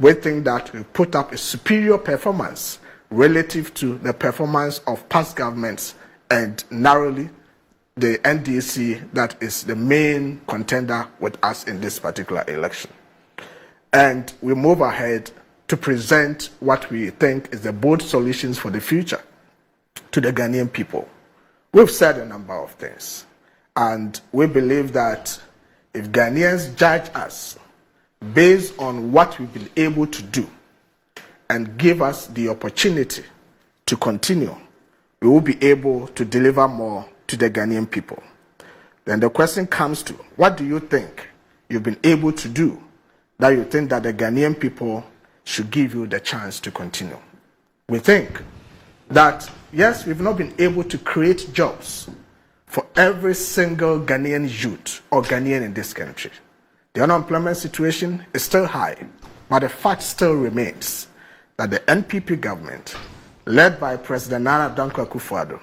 we think that we put up a superior performance relative to the performance of past governments and narrowly the NDC that is the main contender with us in this particular election. And we move ahead to present what we think is the bold solutions for the future to the Ghanaian people. We've said a number of things, and we believe that if Ghanaians judge us based on what we've been able to do and give us the opportunity to continue, we will be able to deliver more to the Ghanaian people. Then the question comes to, what do you think you've been able to do that you think that the Ghanaian people should give you the chance to continue? We think that, yes, we've not been able to create jobs for every single Ghanaian youth or Ghanaian in this country. The unemployment situation is still high, but the fact still remains that the NPP government, led by President Adongo,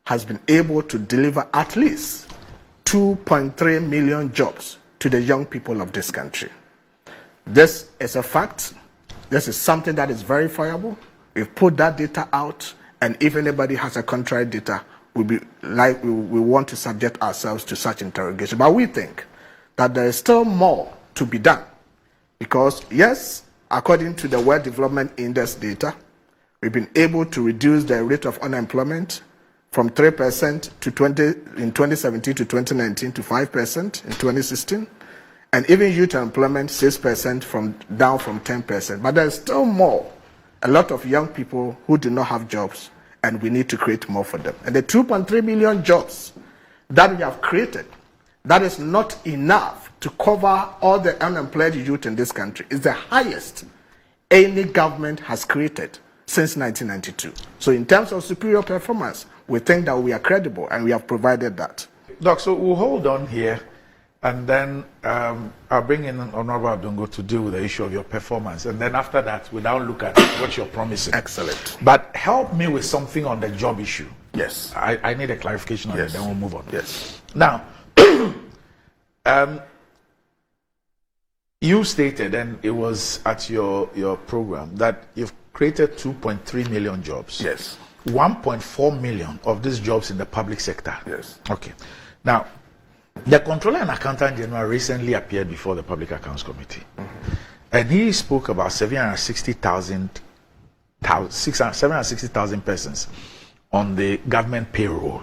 has been able to deliver at least 2.3 million jobs to the young people of this country. This is a fact. This is something that is verifiable. We've put that data out, and if anybody has a contrary data, we want to subject ourselves to such interrogation. But we think that there is still more to be done, because yes, according to the World Development Index data, we've been able to reduce the rate of unemployment from 3% in 2017 to 2019 to 5% in 2016, and even youth unemployment 6% down from 10%. But there's still more, a lot of young people who do not have jobs, and we need to create more for them. And the 2.3 million jobs that we have created, that is not enough to cover all the unemployed youth in this country. It's the highest any government has created since 1992. So in terms of superior performance, we think that we are credible, and we have provided that. Doc, so we'll hold on here, and then I'll bring in Honorable Adongo to deal with the issue of your performance. And then after that, we'll now look at what you're promising. Excellent. But help me with something on the job issue. Yes. I need a clarification on yes. it, then we'll move on. Yes. Now, you stated, and it was at your program, that you've created 2.3 million jobs. Yes. 1.4 million of these jobs in the public sector. Yes. Okay. Now, the Comptroller and Accountant General recently appeared before the Public Accounts Committee, and he spoke about 760,000 persons on the government payroll.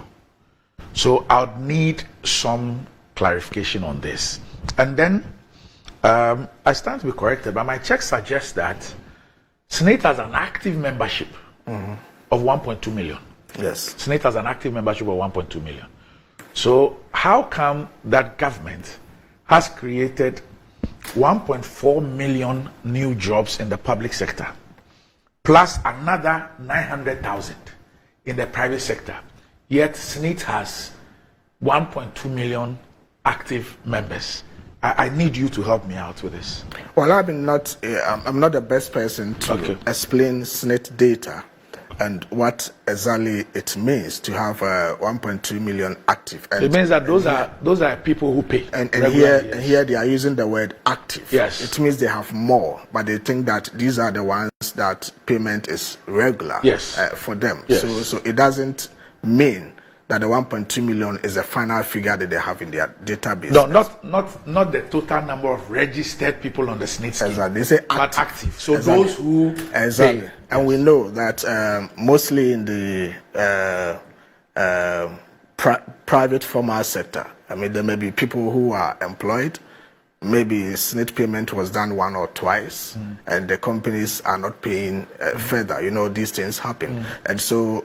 So I would need some clarification on this. And then I stand to be corrected, but my check suggests that Senate has an active membership of 1.2 million. Yes. Senate has an active membership of 1.2 million. So how come that government has created 1.4 million new jobs in the public sector, plus another 900,000 in the private sector, yet Senate has 1.2 million active members? I need you to help me out with this. Well, I'm not the best person to explain Senate data and what exactly it means to have 1.2 million active. And it means that those are people who pay. And here they are using the word active. Yes. It means they have more, but they think that these are the ones that payment is regular. Yes. For them. Yes. So it doesn't mean that the 1.2 million is the final figure that they have in their database. No, not the total number of registered people on the SNIT scheme. Exactly. They say active. But active. So exactly. Those who exactly. pay. And we know that mostly in the private formal sector, I mean, there may be people who are employed. Maybe SNIT payment was done one or twice, and the companies are not paying further. You know, these things happen. And so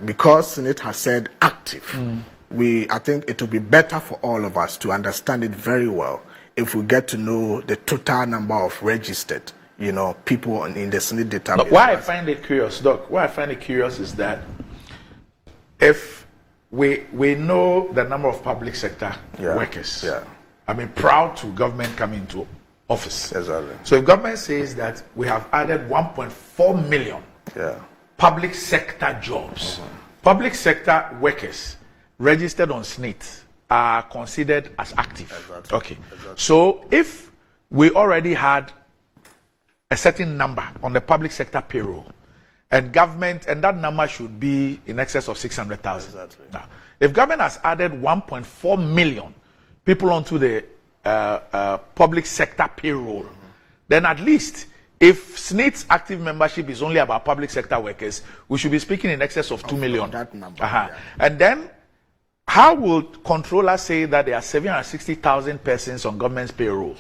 because Senate has said active, I think it will be better for all of us to understand it very well if we get to know the total number of registered, people in the Senate database. Look, why I find it curious, Doc, why I find it curious is that if we know the number of public sector workers, I mean, proud to government coming into office. Exactly. So if government says that we have added 1.4 million public sector jobs, public sector workers registered on SNIT are considered as active. Exactly. Okay. Exactly. So if we already had a certain number on the public sector payroll, and government, and that number should be in excess of 600,000. Exactly. Now, if government has added 1.4 million people onto the public sector payroll, then at least if SNIT's active membership is only about public sector workers, we should be speaking in excess of 2 million. That number. Yeah. And then, how would controllers say that there are 760,000 persons on government's payroll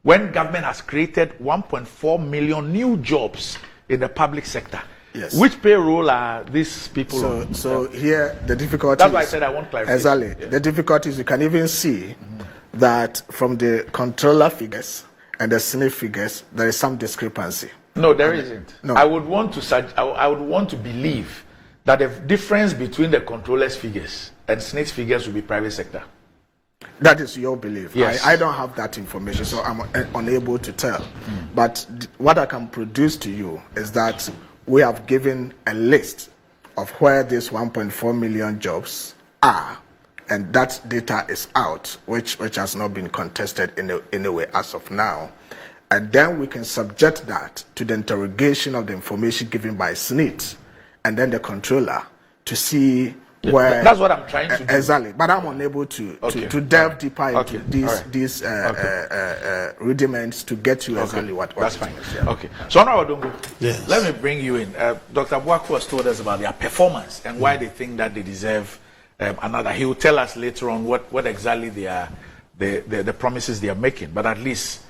when government has created 1.4 million new jobs in the public sector? Yes. Which payroll are these people on? So here the difficulty. That's why I said I want clarification. Exactly. Yeah. The difficulty is you can even see that from the controller figures and the SNIT figures, there is some discrepancy. No, there isn't. No. I would want to believe that the difference between the controller's figures and SNIT's figures will be private sector. That is your belief. Yes. I don't have that information, so I'm unable to tell. But what I can produce to you is that we have given a list of where these 1.4 million jobs are, and that data is out, which has not been contested in any way as of now. And then we can subject that to the interrogation of the information given by SNIT and then the controller to see where. That's what I'm trying to do. Exactly. But I'm unable to delve deeper into these rudiments to get you exactly what. That's fine. Yeah. Okay. So, Adongo, yes. Let me bring you in. Dr. Boako has told us about their performance and why they think that they deserve another. He will tell us later on what exactly the promises they are making. But at least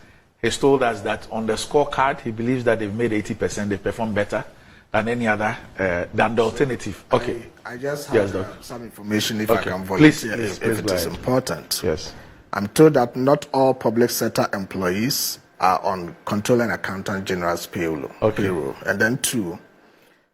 he's told us that on the scorecard, he believes that they've made 80%. They perform better than any other, than the alternative. Okay. I just have some information if I can volunteer, if it is important. Yes. I'm told that not all public sector employees are on Controller and Accountant General's payroll. And then two,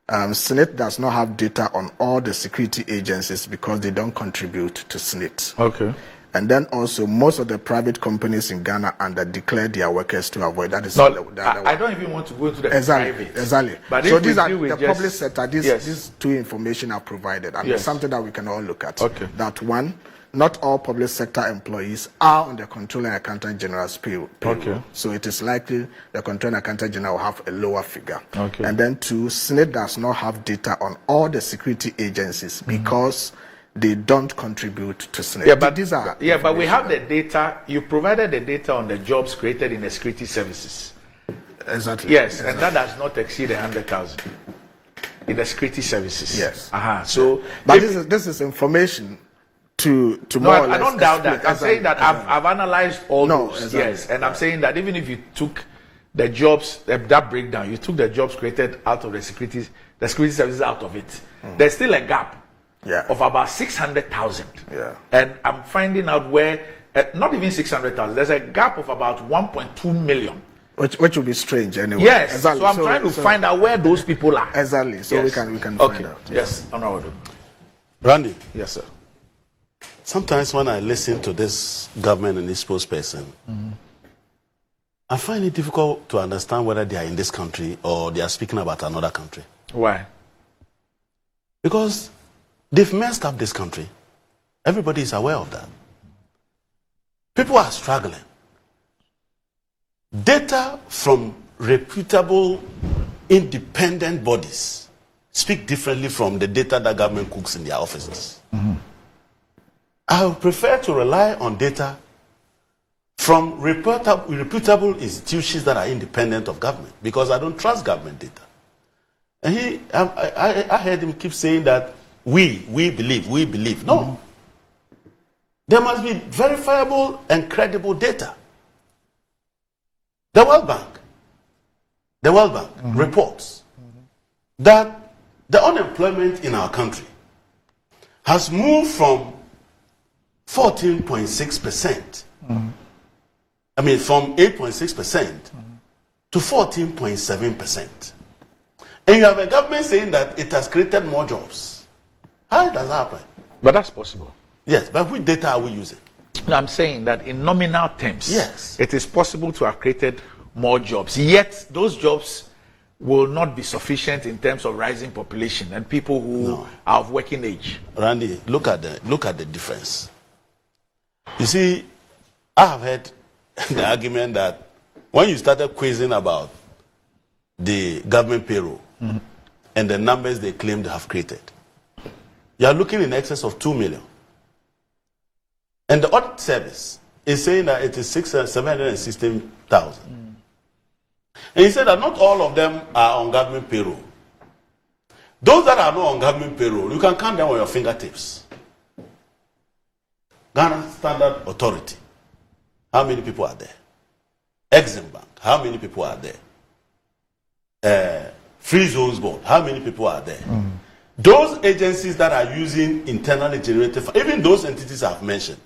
SNIT does not have data on all the security agencies because they don't contribute to SNIT. Okay. And then also, most of the private companies in Ghana declare their workers to avoid. That is I don't even want to go to the private. Exactly. But so these are the public sector. These two information are provided, and it's something that we can all look at. Okay. That one, not all public sector employees are on the Controller and Accountant General's payroll. Okay. So it is likely the Controller and Accountant General will have a lower figure. Okay. And then two, SNIT does not have data on all the security agencies because they don't contribute to SNIT. Yeah, but these are but we have the data. You provided the data on the jobs created in the security services. Exactly. Yes, and that does not exceed 100,000 in the security services. Yes. So, but this is information to more or less. I don't doubt that. I'm saying that I've analyzed all those. Exactly. Yes, and I'm saying that even if you took the jobs, that breakdown, you took the jobs created out of the security services out of it, there's still a gap. Of about 600,000. And I'm finding out where, not even 600,000, there's a gap of about 1.2 million. Which would be strange anyway. Yes, exactly. So I'm trying to find out where those people are. Exactly, so we can find out. Yes, Honorable. Randy. Yes, sir. Sometimes when I listen to this government and this spokesperson, I find it difficult to understand whether they are in this country or they are speaking about another country. Why? Because they've messed up this country. Everybody is aware of that. People are struggling. Data from reputable, independent bodies speak differently from the data that government cooks in their offices. I would prefer to rely on data from reputable institutions that are independent of government because I don't trust government data. And I heard him keep saying that we believe. No. There must be verifiable and credible data. The World Bank reports that the unemployment in our country has moved from 14.6%, I mean from 8.6% to 14.7%. And you have a government saying that it has created more jobs. How does that happen? But that's possible. Yes, but which data are we using? No, I'm saying that in nominal terms, yes, it is possible to have created more jobs. Yet those jobs will not be sufficient in terms of rising population and people who are of working age. Randy, look at the difference. You see, I have heard the argument that when you started quizzing about the government payroll and the numbers they claim they have created, you are looking in excess of 2 million. And the audit service is saying that it is 716,000. And he said that not all of them are on government payroll. Those that are not on government payroll, you can count them on your fingertips. Ghana Standard Authority, how many people are there? Exim Bank, how many people are there? Free Zones Board, how many people are there? Those agencies that are using internally generated, even those entities I've mentioned,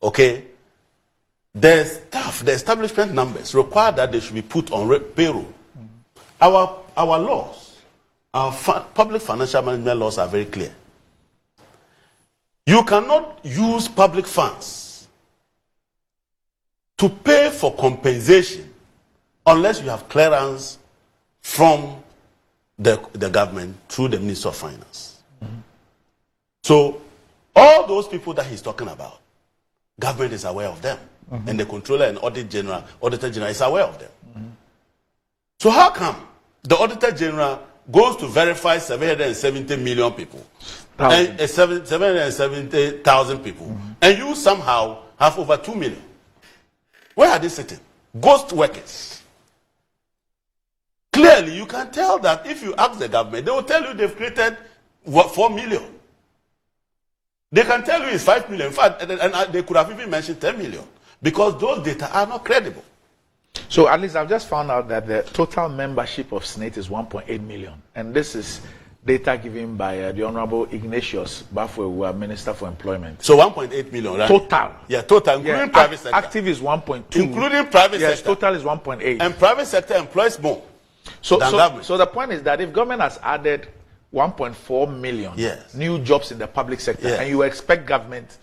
okay, the staff, the establishment numbers require that they should be put on payroll. Our laws, our public financial management laws are very clear. You cannot use public funds to pay for compensation unless you have clearance from the government through the Minister of Finance. So all those people that he's talking about, government is aware of them. And the controller and auditor general is aware of them. So how come the auditor general goes to verify 770 million people and 770,000 people, and you somehow have over 2 million? Where are they sitting? Ghost workers. Clearly, you can tell that if you ask the government, they will tell you they've created 4 million. They can tell you it's 5 million. In fact, and they could have even mentioned 10 million. Because those data are not credible. So at least I've just found out that the total membership of SNIT is 1.8 million. And this is data given by the Honorable Ignatius Bafwe, who are Minister for Employment. So 1.8 million, right? Total. Yeah, total, including private sector. Active is 1.2. Including private sector. Yes, total is 1.8. And private sector employs more than government. So the point is that if government has added 1.4 million new jobs in the public sector, and you expect government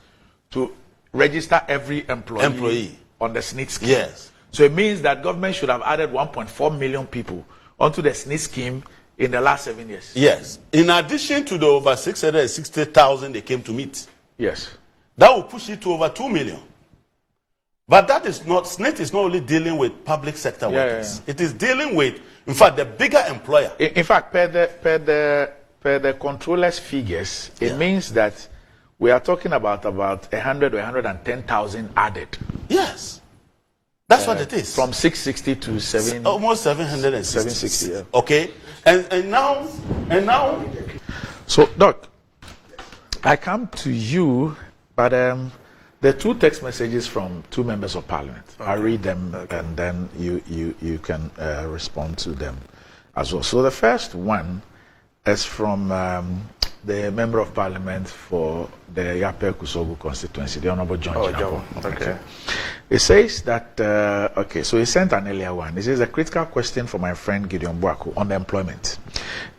to register every employee on the SNIT scheme. Yes. So it means that government should have added 1.4 million people onto the SNIT scheme in the last 7 years. Yes. In addition to the over 660,000 they came to meet. Yes. That will push it to over 2 million. But that is not, SNIT is not only dealing with public sector workers. It is dealing with, in fact, the bigger employer. In fact, per the controller's figures, it means that we are talking about 100 or 110,000 added. Yes. That's what it is. From 660 to 7. Almost 760. 760, yeah. Okay. And now. So, Doc, I come to you, but there are 2 text messages from 2 members of parliament. Okay. I'll read them and then you can respond to them as well. So the first one is from the member of parliament for the Yape Kusogu constituency, the Honorable John Jinapor. Okay. It says that, so he sent an earlier one. It says a critical question for my friend Gideon Boako on the employment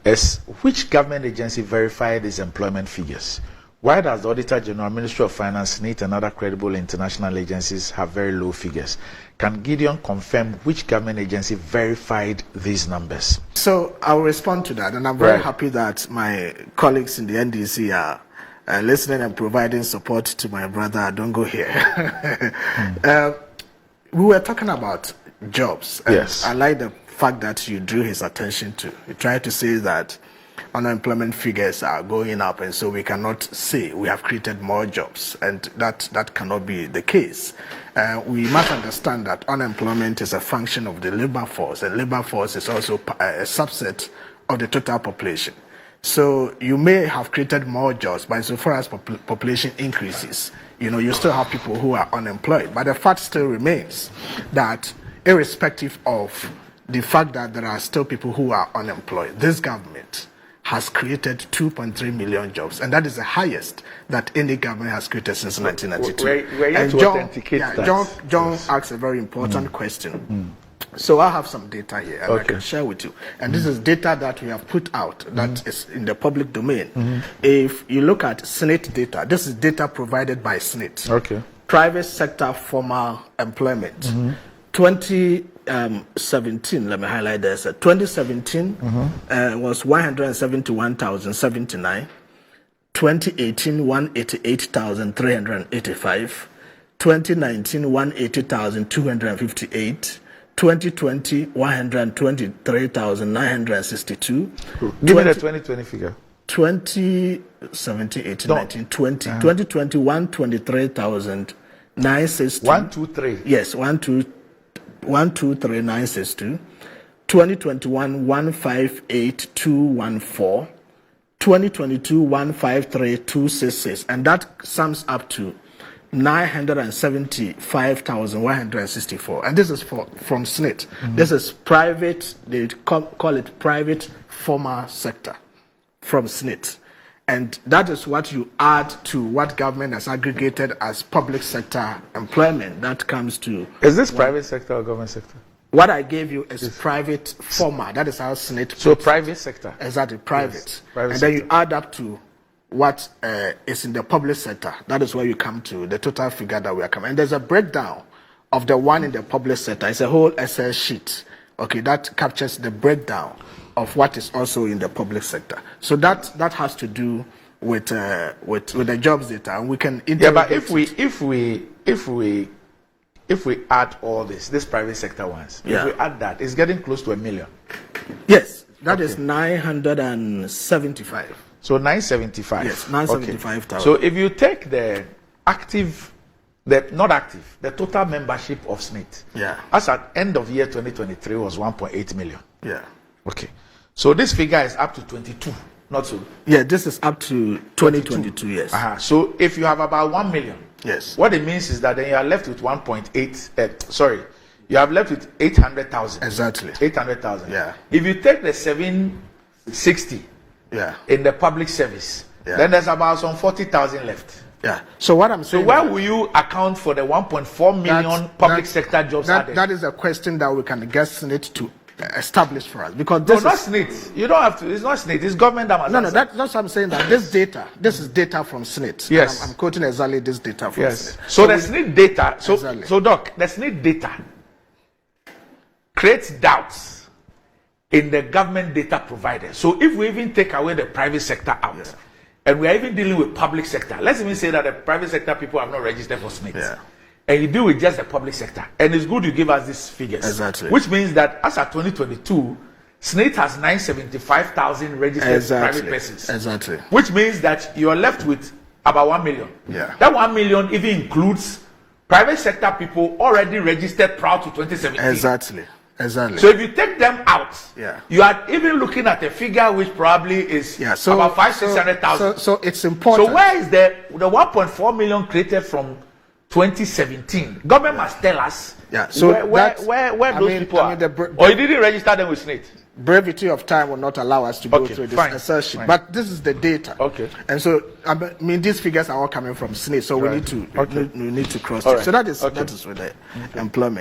is which government agency verified these employment figures? Why does the Auditor General, Ministry of Finance, SNIT, and other credible international agencies have very low figures? Can Gideon confirm which government agency verified these numbers? So I'll respond to that, and I'm very happy that my colleagues in the NDC are listening and providing support to my brother Adongo here. We were talking about jobs. And I like the fact that you drew his attention to. You tried to say that unemployment figures are going up, and so we cannot say we have created more jobs, and that cannot be the case. We must understand that unemployment is a function of the labor force, and labor force is also a subset of the total population. So you may have created more jobs, but so far as population increases, you still have people who are unemployed. But the fact still remains that irrespective of the fact that there are still people who are unemployed, this government has created 2.3 million jobs, and that is the highest that any government has created since 1992. John asked a very important question. So I have some data here and I can share with you. And this is data that we have put out that is in the public domain. If you look at SNIT data, this is data provided by SNIT. Private sector formal employment. 2017, let me highlight this. 2017 was 171,079. 2018, 188,385. 2019, 180,258. 2020, 123,962. Give me the 2020 figure. 2017, 18, 19, 20. 2020, 123,962. 123. Yes, 123,962. 2021, 158,214. 2022, 153,266. And that sums up to 975,164. And this is from SNIT. This is private, they call it private formal sector from SNIT. And that is what you add to what government has aggregated as public sector employment. That comes to... Is this private sector or government sector? What I gave you is private formal. That is how SNIT... So private sector. Exactly, private. Yes, private and sector. then you add up to what is in the public sector. That is where you come to the total figure that we are coming. And there's a breakdown of the one in the public sector. It's a whole Excel sheet. Okay, that captures the breakdown of what is also in the public sector. So that has to do with the jobs data, and we can... Yeah, but if we add all this private sector ones, if we add that, it's getting close to 1 million. Yes, that is 975. So 975. Yes, 975,000. Okay. So if you take the active, not active, the total membership of SNIT, as at end of year 2023 was 1.8 million. Yeah. Okay. So this figure is up to 22, not so. Yeah, this is up to 2022, yes. So if you have about 1 million, yes, what it means is that then you are left with 1.8, you have left with 800,000. Exactly. 800,000. Yeah. If you take the 760 in the public service, then there's about some 40,000 left. Yeah. So what I'm saying... So where will you account for the 1.4 million public sector jobs added? That is a question that we can get SNIT to establish for us, because this not SNIT. You don't have to. It's not SNIT. It's government that must. No, that's what I'm saying. That this is data from SNIT. Yes, I'm quoting exactly this data from SNIT. So the SNIT data. So Doc, the SNIT data creates doubts in the government data provider. So if we even take away the private sector out, and we are even dealing with public sector, let's even say that the private sector people have not registered for SNIT. And you deal with just the public sector. And it's good you give us these figures. Exactly. Which means that as of 2022, SNIT has 975,000 registered private persons. Exactly. Which means that you are left with about 1 million. Yeah. That 1 million even includes private sector people already registered prior to 2017. Exactly. Exactly. So if you take them out, you are even looking at a figure which probably is about 500,000-600,000. So it's important. So where is the 1.4 million created from 2017? Government must tell us where those people are. Or you didn't register them with SNIT? Brevity of time will not allow us to go through this assertion. But this is the data. Okay. And so, I mean, these figures are all coming from SNIT, so we need to cross check. So that is with the employment.